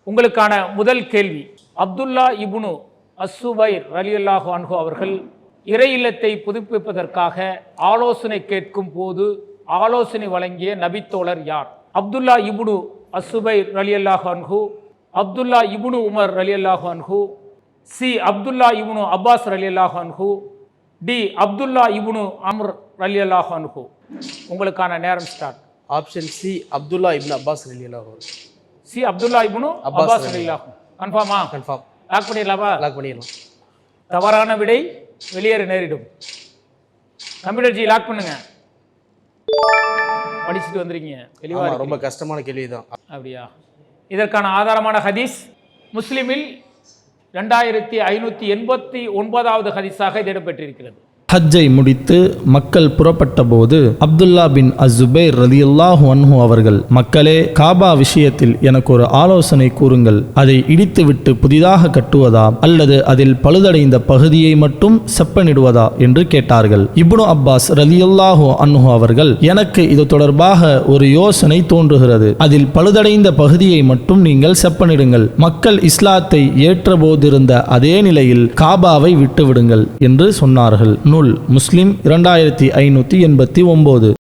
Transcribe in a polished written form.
உங்களுக்கான முதல் கேள்வி, அப்துல்லா இப்னு அஸ்ஸுபைர் ரலியல்லாஹு அன்ஹு அவர்கள் இறை இல்லத்தை புதுப்பிப்பதற்காக ஆலோசனை கேட்கும் போது ஆலோசனை வழங்கிய நபித்தோழர் யார்? அப்துல்லா இப்னு அஸ்ஸுபைர் ரலியல்லாஹு அன்ஹு, அப்துல்லா இப்னு உமர் ரலியல்லாஹு அன்ஹு, சி அப்துல்லா இப்னு அப்பாஸ் ரலியல்லாஹு அன்ஹு, டி அப்துல்லா இப்னு அம்ர் ரலியல்லாஹு அன்ஹு. உங்களுக்கான நேரம் ஸ்டார்ட். ஆப்ஷன் சி அப்துல்லா இப்னு அப்பாஸ் ரலியல்லாஹு. சி அப்துல்லா இப்னு அப்பாஸ் ரலியல்லாஹு. கன்ஃபார்மா? கன்ஃபார்ம். லாக் பண்ணிடலாமா? லாக் பண்ணிடலாம். தவறான விடை, வெளியேற நேரிடும். கம்ப்யூட்டர் ஜி லாக் பண்ணுங்க. படிச்சுட்டு வந்திருக்கீங்க, தெளிவா ஆமா, ரொம்ப கஷ்டமான கேள்வி தான். அப்படியா? இதற்கான ஆதாரமான ஹதீஸ் முஸ்லிமில் 2589வது ஹதீஸாக இது இடம்பெற்றிருக்கிறது. ஹஜ்ஜை முடித்து மக்கள் புறப்பட்ட போது அப்துல்லா பின் அஸ்ஸுபைர் ரலியல்லாஹு அன்ஹு அவர்கள், மக்களே, காபா விஷயத்தில் எனக்கு ஒரு ஆலோசனை கூறுங்கள். அதை இடித்துவிட்டு புதிதாக கட்டுவதா அல்லது அதில் பழுதடைந்த பகுதியை மட்டும் செப்பனிடுவதா என்று கேட்டார்கள். இப்னு அப்பாஸ் ரலியல்லாஹு அன்ஹு அவர்கள், எனக்கு இது தொடர்பாக ஒரு யோசனை தோன்றுகிறது. அதில் பழுதடைந்த பகுதியை மட்டும் நீங்கள் செப்பனிடுங்கள். மக்கள் இஸ்லாத்தை ஏற்ற போதிருந்த அதே நிலையில் காபாவை விட்டுவிடுங்கள் என்று சொன்னார்கள். நூல் முஸ்லிம் 2589.